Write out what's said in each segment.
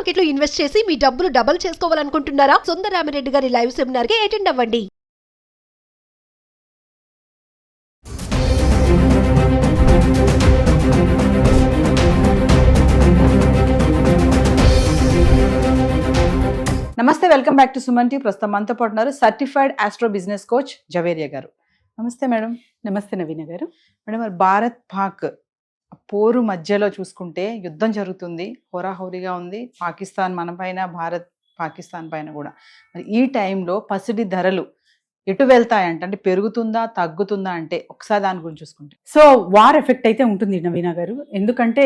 Market లో invest చేసి మీ డబ్బులు డబుల్ చేసుకోవాలనుకుంటున్నారా? సుందరరామిరెడ్డి గారి లైవ్ సెమినార్ కి అటెండ్ అవ్వండి. నమస్తే, welcome back to Suman T. ప్రస్తుతం మనతో పాటు ఉన్నారు certified astro business coach Javeria గారు. నమస్తే మేడం. నమస్తే నవీన గారు. మేడం, మరి భారత్ పాక్ పోరు మధ్యలో చూసుకుంటే యుద్ధం జరుగుతుంది, హోరాహోరీగా ఉంది. పాకిస్తాన్ మన పైన, భారత్ పాకిస్తాన్ పైన కూడా. మరి ఈ టైంలో పసిడి ధరలు ఎటు వెళ్తాయంట, అంటే పెరుగుతుందా తగ్గుతుందా, అంటే ఒకసారి దాని గురించి చూసుకుంటే. సో వార్ ఎఫెక్ట్ అయితే ఉంటుంది నవీన గారు. ఎందుకంటే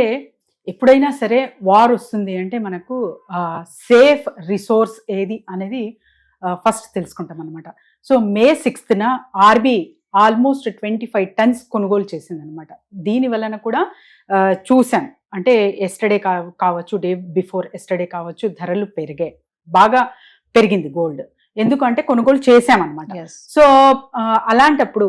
ఎప్పుడైనా సరే వార్ వస్తుంది అంటే మనకు సేఫ్ రిసోర్స్ ఏది అనేది ఫస్ట్ తెలుసుకుంటాం అనమాట. So May 6th RB almost 25 tons కొనుగోలు చేసింది అనమాట. దీని వలన కూడా చూసాం, అంటే ఎస్టర్డే కావచ్చు, డే బిఫోర్ ఎస్టర్డే కావచ్చు, ధరలు పెరిగాయి, బాగా పెరిగింది గోల్డ్. ఎందుకంటే కొనుగోలు చేసామన్నమాట. సో అలాంటప్పుడు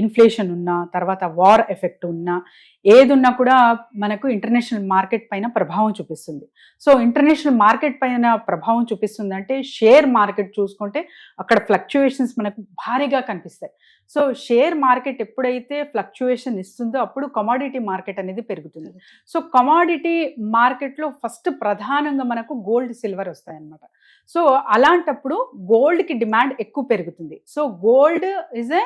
ఇన్ఫ్లేషన్ ఉన్నా, తర్వాత వార్ ఎఫెక్ట్ ఉన్నా, ఏదున్నా కూడా మనకు ఇంటర్నేషనల్ మార్కెట్ పైన ప్రభావం చూపిస్తుంది. సో ఇంటర్నేషనల్ మార్కెట్ పైన ప్రభావం చూపిస్తుంది అంటే షేర్ మార్కెట్ చూసుకుంటే అక్కడ ఫ్లక్చుయేషన్స్ మనకు భారీగా కనిపిస్తాయి. సో షేర్ మార్కెట్ ఎప్పుడైతే ఫ్లక్చుయేషన్ ఇస్తుందో అప్పుడు కమాడిటీ మార్కెట్ అనేది పెరుగుతుంది. సో కమాడిటీ మార్కెట్లో ఫస్ట్ ప్రధానంగా మనకు గోల్డ్, సిల్వర్ వస్తాయన్నమాట. సో అలాంటప్పుడు గోల్డ్కి డిమాండ్ ఎక్కువ పెరుగుతుంది. So gold is a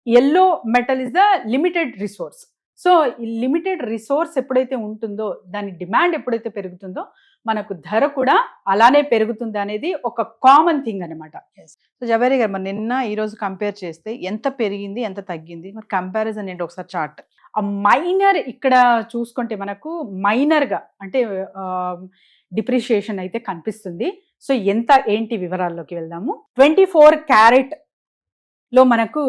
yellow metal, is the limited resource. So ఈ లిమిటెడ్ రిసోర్స్ ఎప్పుడైతే ఉంటుందో, దాని డిమాండ్ ఎప్పుడైతే పెరుగుతుందో మనకు ధర కూడా అలానే పెరుగుతుంది అనేది ఒక కామన్ థింగ్ అనమాట. సో జవేరియా గారు, మరి నిన్న ఈ రోజు కంపేర్ చేస్తే ఎంత పెరిగింది, ఎంత తగ్గింది, మరి కంపారిజన్ ఏంటి ఒకసారి చార్ట్. ఆ మైనర్ ఇక్కడ చూసుకుంటే మనకు మైనర్గా అంటే డిప్రిషియేషన్ అయితే కనిపిస్తుంది. సో ఎంత ఏంటి వివరాల్లోకి వెళ్దాము. 24 క్యారెట్ లో మనకు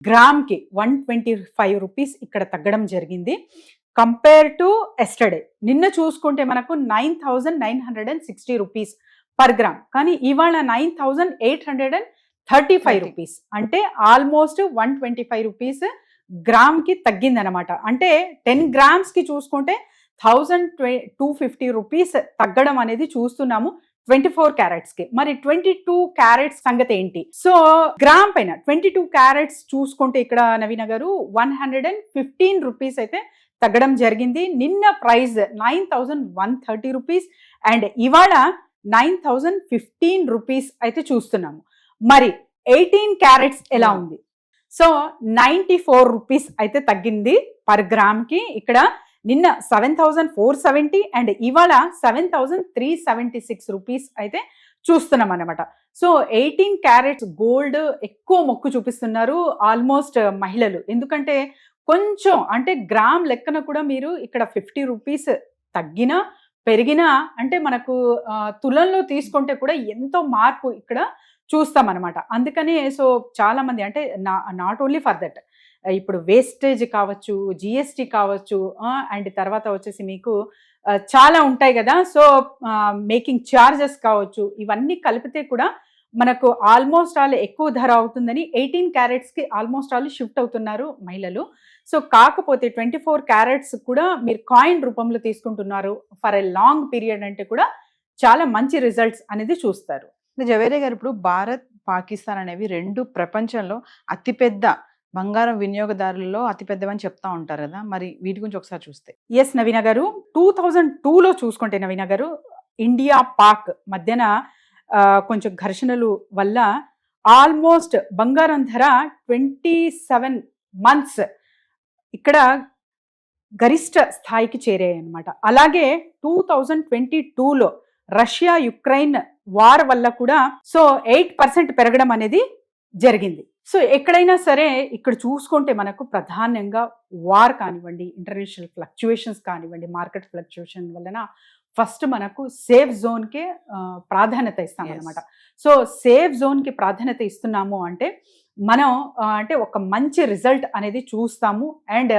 గ్రామ్కి 125 రూపీస్ ఇక్కడ తగ్గడం జరిగింది కంపేర్ టు ఎస్టర్డే. నిన్న చూసుకుంటే మనకు 9,960 రూపీస్ పర్ గ్రామ్, కానీ ఇవాళ 9,835 రూపీస్, అంటే ఆల్మోస్ట్ 125 రూపీస్ గ్రామ్కి తగ్గిందనమాట. అంటే 10 grams చూసుకుంటే 1,250 రూపీస్ తగ్గడం అనేది చూస్తున్నాము 24 క్యారెట్స్కి. మరి 22 క్యారెట్స్ సంగతి ఏంటి? సో గ్రామ్ పైన 22 క్యారెట్స్ చూసుకుంటే ఇక్కడ నవీన గారు 115 రూపీస్ అయితే తగ్గడం జరిగింది. నిన్న ప్రైస్ 9,130 రూపీస్ అండ్ ఇవాళ 9,015 రూపీస్ అయితే చూస్తున్నాము. మరి 18 క్యారెట్స్ ఎలా ఉంది? సో 94 రూపీస్ అయితే తగ్గింది పర్ గ్రామ్కి. ఇక్కడ నిన్న 7,470 అండ్ ఇవాళ 7,376 రూపీస్ అయితే చూస్తున్నాం అనమాట. సో 18 క్యారెట్స్ గోల్డ్ ఎక్కువ మొక్కు చూపిస్తున్నారు ఆల్మోస్ట్ మహిళలు. ఎందుకంటే కొంచెం అంటే గ్రామ్ లెక్కన కూడా మీరు ఇక్కడ 50 రూపీస్ తగ్గినా పెరిగినా అంటే మనకు తులంలో తీసుకుంటే కూడా ఎంతో మార్పు ఇక్కడ చూస్తామన్నమాట. అందుకని సో చాలా మంది అంటే నాట్ ఓన్లీ ఫర్ దట్, ఇప్పుడు వేస్టేజ్ కావచ్చు, జిఎస్టీ కావచ్చు, అండ్ తర్వాత వచ్చేసి మీకు చాలా ఉంటాయి కదా. సో మేకింగ్ ఛార్జెస్ కావచ్చు, ఇవన్నీ కలిపితే కూడా మనకు ఆల్మోస్ట్ ఆల్ ఎక్కువ ధర అవుతుందని 18 క్యారెట్స్కి ఆల్మోస్ట్ ఆల్ షిఫ్ట్ అవుతున్నారు మహిళలు. సో కాకపోతే 24 క్యారెట్స్ కూడా మీరు కాయిన్ రూపంలో తీసుకుంటున్నారు ఫర్ ఎ లాంగ్ పీరియడ్ అంటే కూడా చాలా మంచి రిజల్ట్స్ అనేది చూస్తారు. జవేరియా గారు, ఇప్పుడు భారత్ పాకిస్తాన్ అనేవి రెండు ప్రపంచంలో అతిపెద్ద బంగారం వినియోగదారులలో అతిపెద్దవని చెప్తా ఉంటారు కదా, మరి వీటి గురించి ఒకసారి చూస్తే. ఎస్ నవీన గారు, 2002లో చూసుకుంటే నవీన గారు ఇండియా పాక్ మధ్యన కొంచెం ఘర్షణలు వల్ల ఆల్మోస్ట్ బంగారం ధర 27 months ఇక్కడ గరిష్ట స్థాయికి చేరాయి అనమాట. అలాగే 2022లో రష్యా యుక్రెయిన్ వార్ వల్ల కూడా సో 8% పెరగడం అనేది జరిగింది. సో ఎక్కడైనా సరే ఇక్కడ చూసుకుంటే మనకు ప్రధానంగా వార్ కానివ్వండి, ఇంటర్నేషనల్ ఫ్లక్చుయేషన్స్ కానివ్వండి, మార్కెట్ ఫ్లక్చుయేషన్ వలన ఫస్ట్ మనకు సేఫ్ జోన్కే ప్రాధాన్యత ఇస్తాం అనమాట. సో సేఫ్ జోన్కి ప్రాధాన్యత ఇస్తున్నాము అంటే మనం అంటే ఒక మంచి రిజల్ట్ అనేది చూస్తాము అండ్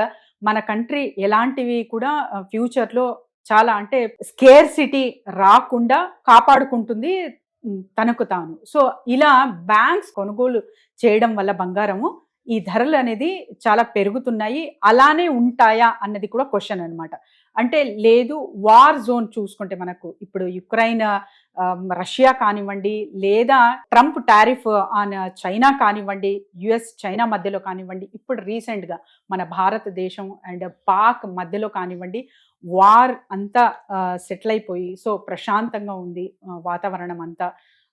మన కంట్రీ ఎలాంటివి కూడా ఫ్యూచర్లో చాలా అంటే స్కేర్సిటీ రాకుండా కాపాడుకుంటుంది తనకు తాను. సో ఇలా బ్యాంక్స్ కొనుగోలు చేయడం వల్ల బంగారము ఈ ధరలు అనేది చాలా పెరుగుతున్నాయి. అలానే ఉంటాయా అన్నది కూడా క్వశ్చన్ అనమాట. అంటే లేదు వార్ జోన్ చూసుకుంటే మనకు ఇప్పుడు యుక్రెయిన్ రష్యా కానివ్వండి, లేదా ట్రంప్ టారిఫ్ ఆన్ చైనా కానివ్వండి, యుఎస్ చైనా మధ్యలో కానివ్వండి, ఇప్పుడు రీసెంట్గా మన భారతదేశం అండ్ పాక్ మధ్యలో కానివ్వండి, వార్ అంతా సెటిల్ అయిపోయి సో ప్రశాంతంగా ఉంది వాతావరణం అంతా.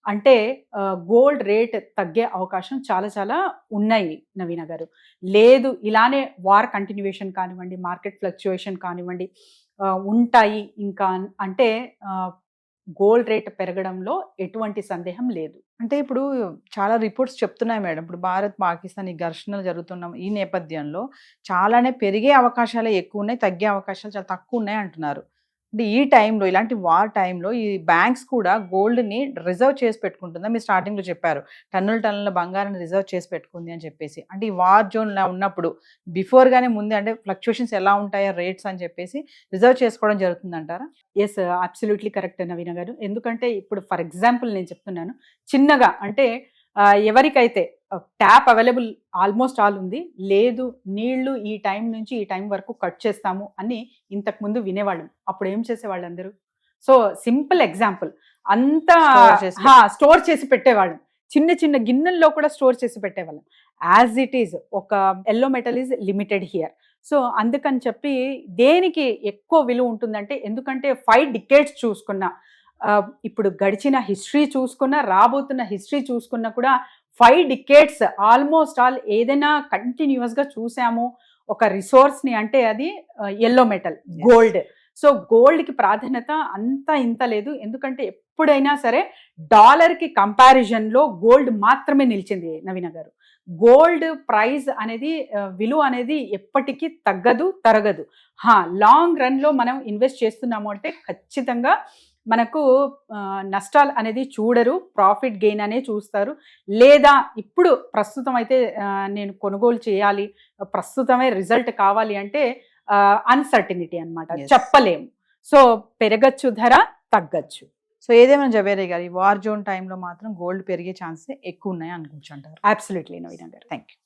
అంటే గోల్డ్ రేట్ తగ్గే అవకాశం చాలా చాలా ఉన్నాయి నవీన గారు. లేదు ఇలానే వార్ కంటిన్యూయేషన్ కానివ్వండి, మార్కెట్ ఫ్లక్చుయేషన్ కానివ్వండి ఉంటాయి ఇంకా అంటే గోల్డ్ రేట్ పెరగడంలో ఎటువంటి సందేహం లేదు. అంటే ఇప్పుడు చాలా రిపోర్ట్స్ చెప్తున్నాయి మేడం, ఇప్పుడు భారత్ పాకిస్తాన్ ఈ ఘర్షణలు జరుగుతున్న ఈ నేపథ్యంలో చాలానే పెరిగే అవకాశాలే ఎక్కువ ఉన్నాయి, తగ్గే అవకాశాలు చాలా తక్కువ ఉన్నాయి అంటున్నారు. అంటే ఈ టైంలో ఇలాంటి వార్ టైంలో ఈ బ్యాంక్స్ కూడా గోల్డ్ని రిజర్వ్ చేసి పెట్టుకుంటుందా? మీరు స్టార్టింగ్లో చెప్పారు టన్నుల బంగారాన్ని రిజర్వ్ చేసి పెట్టుకుంది అని చెప్పేసి. అంటే ఈ వార్ జోన్లో ఉన్నప్పుడు బిఫోర్గానే ముందే అంటే ఫ్లక్చుయేషన్స్ ఎలా ఉంటాయో రేట్స్ అని చెప్పేసి రిజర్వ్ చేసుకోవడం జరుగుతుంది అంటారా? ఎస్, అబ్సల్యూట్లీ కరెక్ట్ నవీన గారు. ఎందుకంటే ఇప్పుడు ఫర్ ఎగ్జాంపుల్ నేను చెప్తున్నాను చిన్నగా, అంటే ఎవరికైతే ట్యాప్ అవైలబుల్ ఆల్మోస్ట్ ఆల్ ఉంది, లేదు నీళ్లు ఈ టైం నుంచి ఈ టైం వరకు కట్ చేస్తాము అని ఇంతకుముందు వినేవాళ్ళం. అప్పుడు ఏం చేసేవాళ్ళు అందరూ? సో సింపుల్ ఎగ్జాంపుల్, అంతా స్టోర్ చేసి పెట్టేవాళ్ళం, చిన్న చిన్న గిన్నెల్లో కూడా స్టోర్ చేసి పెట్టేవాళ్ళం. యాజ్ ఇట్ ఈజ్ ఒక yellow metal is limited here. So అందుకని చెప్పి దేనికి ఎక్కువ విలువ ఉంటుందంటే, ఎందుకంటే 5 decades చూసుకున్నా, ఇప్పుడు గడిచిన హిస్టరీ చూసుకున్నా, రాబోతున్న హిస్టరీ చూసుకున్నా కూడా 5 decades ఆల్మోస్ట్ ఆల్ ఏదైనా కంటిన్యూస్గా చూసాము ఒక రిసోర్స్ని అంటే అది ఎల్లో మెటల్ గోల్డ్. సో గోల్డ్కి ప్రాధాన్యత అంతా ఇంత లేదు, ఎందుకంటే ఎప్పుడైనా సరే డాలర్కి కంపారిజన్లో గోల్డ్ మాత్రమే నిలిచింది నవీన గారు. గోల్డ్ ప్రైస్ అనేది విలువ అనేది ఎప్పటికీ తగ్గదు, తరగదు. లాంగ్ రన్లో మనం ఇన్వెస్ట్ చేస్తున్నాము అంటే ఖచ్చితంగా మనకు నష్టాలు అనేది చూడరు, ప్రాఫిట్ గెయిన్ అనే చూస్తారు. లేదా ఇప్పుడు ప్రస్తుతం అయితే నేను కొనుగోలు చేయాలి, ప్రస్తుతమే రిజల్ట్ కావాలి అంటే అన్సర్టినిటీ అన్నమాట, చెప్పలేము. సో పెరగచ్చు ధర, తగ్గచ్చు. సో ఏదేమైనా జవేరి గారు, ఈ వార్ జోన్ టైంలో మాత్రం గోల్డ్ పెరిగే ఛాన్సెస్ ఎక్కువ ఉన్నాయి అనుకోవచ్చు అంటారు? అబ్సల్యూట్లీ నవీన గారు. Thank you.